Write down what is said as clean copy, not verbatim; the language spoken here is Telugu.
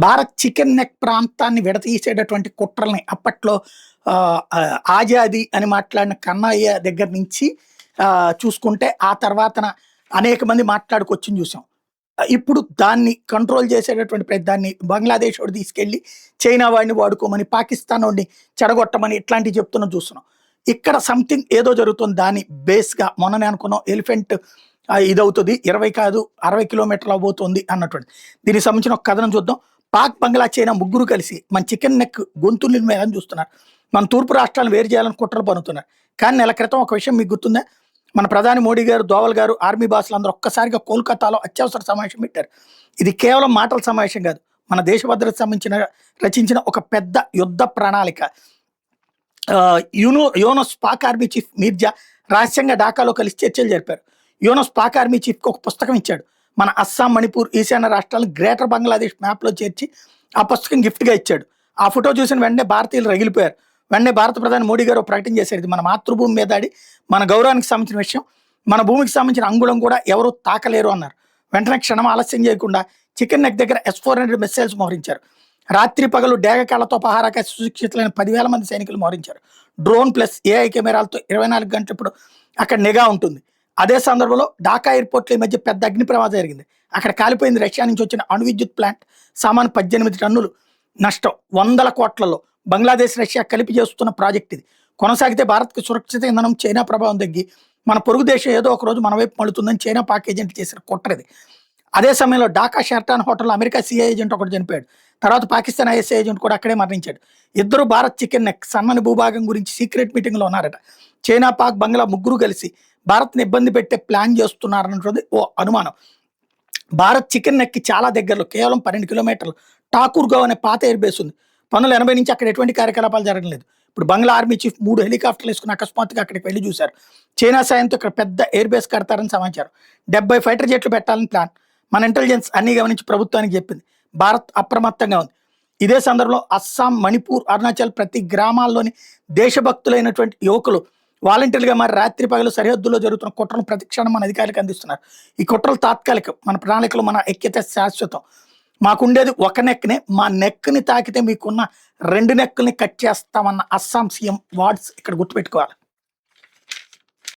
భారత్ చికెన్ నెక్ ప్రాంతాన్ని విడతీసేటటువంటి కుట్రల్ని అప్పట్లో ఆజాదీ అని మాట్లాడిన కన్నయ్య దగ్గర నుంచి చూసుకుంటే ఆ తర్వాతన అనేక మంది మాట్లాడుకొచ్చింది చూసాం. ఇప్పుడు దాన్ని కంట్రోల్ చేసేటటువంటి దాన్ని బంగ్లాదేశ్ వాడు తీసుకెళ్ళి చైనా వాడిని వాడుకోమని, పాకిస్తాన్ వాడిని చెడగొట్టమని ఇట్లాంటివి చెప్తున్నా చూస్తున్నాం. ఇక్కడ సంథింగ్ ఏదో జరుగుతుంది. దాని బేస్గా మొన్ననే అనుకున్నాం ఎలిఫెంట్ ఇదవుతుంది 20 కాదు 60 కిలోమీటర్లు అవబోతుంది అన్నటువంటి. దీనికి సంబంధించిన ఒక కథనం చూద్దాం. పాక్, బంగ్లా, చైనా ముగ్గురు కలిసి మన చికెన్ నెక్ గొంతుల్ని మేలని చూస్తున్నారు. మన తూర్పు రాష్ట్రాలను వేరు చేయాలని కుట్రలు పన్నుతున్నారు. కానీ నెల క్రితం ఒక విషయం మీకు గుర్తుందా? మన ప్రధాని మోడీ గారు, దోవల్ గారు, ఆర్మీ బాసులు అందరూ ఒక్కసారిగా కోల్కతాలో అత్యవసర సమావేశం పెట్టారు. ఇది కేవలం మాటల సమావేశం కాదు, మన దేశ భద్రతకు సంబంధించిన రచించిన ఒక పెద్ద యుద్ధ ప్రణాళిక. యూనస్ పాక్ ఆర్మీ చీఫ్ మీర్జా రహస్యంగా ఢాకాలో కలిసి చర్చలు జరిపారు. యూనస్ పాక్ ఆర్మీ చీఫ్కి ఒక పుస్తకం ఇచ్చాడు. మన అస్సాం, మణిపూర్, ఈశాన్య రాష్ట్రాలను గ్రేటర్ బంగ్లాదేశ్ మ్యాప్లో చేర్చి ఆ పుస్తకం గిఫ్ట్గా ఇచ్చాడు. ఆ ఫోటో చూసిన వెంటనే భారతీయులు రగిలిపోయారు. వెంటనే భారత ప్రధాని మోడీ గారు ప్రకటన చేశారు, ఇది మన మాతృభూమి మీద ఆడి మన గౌరవానికి సంబంధించిన విషయం, మన భూమికి సంబంధించిన అంగుళం కూడా ఎవరు తాకలేరు అన్నారు. వెంటనే క్షణం ఆలస్యం చేయకుండా చికెన్ నెక్ దగ్గర S-400 మిస్సైల్స్ మోహరించారు. రాత్రి పగలు డేగ కాళ్లతో పహారాక సుశిక్షితులైన 10,000 మంది సైనికులు మోహరించారు. డ్రోన్ ప్లస్ AI కెమెరాలతో 24 గంటలు ఇప్పుడు అక్కడ నిఘా ఉంటుంది. అదే సందర్భంలో ఢాకా ఎయిర్పోర్ట్లో ఈ మధ్య పెద్ద అగ్ని ప్రమాదం జరిగింది. అక్కడ కాలిపోయింది రష్యా నుంచి వచ్చిన అణు విద్యుత్ ప్లాంట్. సామాను 18 టన్నులు నష్టం, 100 కోట్లలో. బంగ్లాదేశ్, రష్యా కలిపి చేస్తున్న ప్రాజెక్ట్ ఇది. కొనసాగితే భారత్కి సురక్షిత ఇంధనం, చైనా ప్రభావం తగ్గి మన పొరుగు దేశం ఏదో ఒక రోజు మన వైపు మళ్ళుతుందని చైనా, పాక్ ఏజెంట్లు చేసిన కుట్రది. అదే సమయంలో ఢాకా షెర్టాన్ హోటల్లో అమెరికా CIA ఏజెంట్ ఒకటి చనిపోయాడు. తర్వాత పాకిస్తాన్ ISI ఏజెంట్ కూడా అక్కడే మరణించాడు. ఇద్దరు భారత్ చికెన్ నెక్ సన్నని భూభాగం గురించి సీక్రెట్ మీటింగ్లో ఉన్నారట. చైనా, పాక్, బంగ్లా ముగ్గురు కలిసి భారత్ని ఇబ్బంది పెట్టే ప్లాన్ చేస్తున్నారన్నది ఓ అనుమానం. భారత్ చికెన్ నెక్కి చాలా దగ్గరలో, కేవలం 12 కిలోమీటర్లు ఠాకూర్గావ్ అనే పాత ఎయిర్ బేస్ ఉంది. 1980 నుంచి అక్కడ ఎటువంటి కార్యకలాపాలు జరగలేదు. ఇప్పుడు బంగ్లా ఆర్మీ చీఫ్ 3 హెలికాప్టర్లు వేసుకుని అకస్మాత్తుగా అక్కడికి వెళ్ళి చూశారు. చైనా సాయంతో ఇక్కడ పెద్ద ఎయిర్ బేస్ కడతారని సమాచారం. 70 ఫైటర్ జెట్లు పెట్టాలని ప్లాన్. మన ఇంటెలిజెన్స్ అన్ని గమనించి ప్రభుత్వానికి చెప్పింది. భారత్ అప్రమత్తంగా ఉంది. ఇదే సందర్భంలో అస్సాం, మణిపూర్, అరుణాచల్ ప్రతి గ్రామాల్లోని దేశభక్తులైనటువంటి యువకులు వాలంటీర్లుగా మరి రాత్రి పగలు సరిహద్దుల్లో జరుగుతున్న కుట్రను ప్రతిక్షణం మన అధికారులకు అందిస్తున్నారు. ఈ కుట్రలు తాత్కాలికం, మన ప్రణాళికలు, మన ఐక్యత శాశ్వతం. మాకుండేది ఒక నెక్నే, మా నెక్ని తాకితే మీకున్న 2 నెక్కుల్ని కట్ చేస్తామన్న అస్సాం CM వార్డ్స్ ఇక్కడ గుర్తుపెట్టుకోవాలి.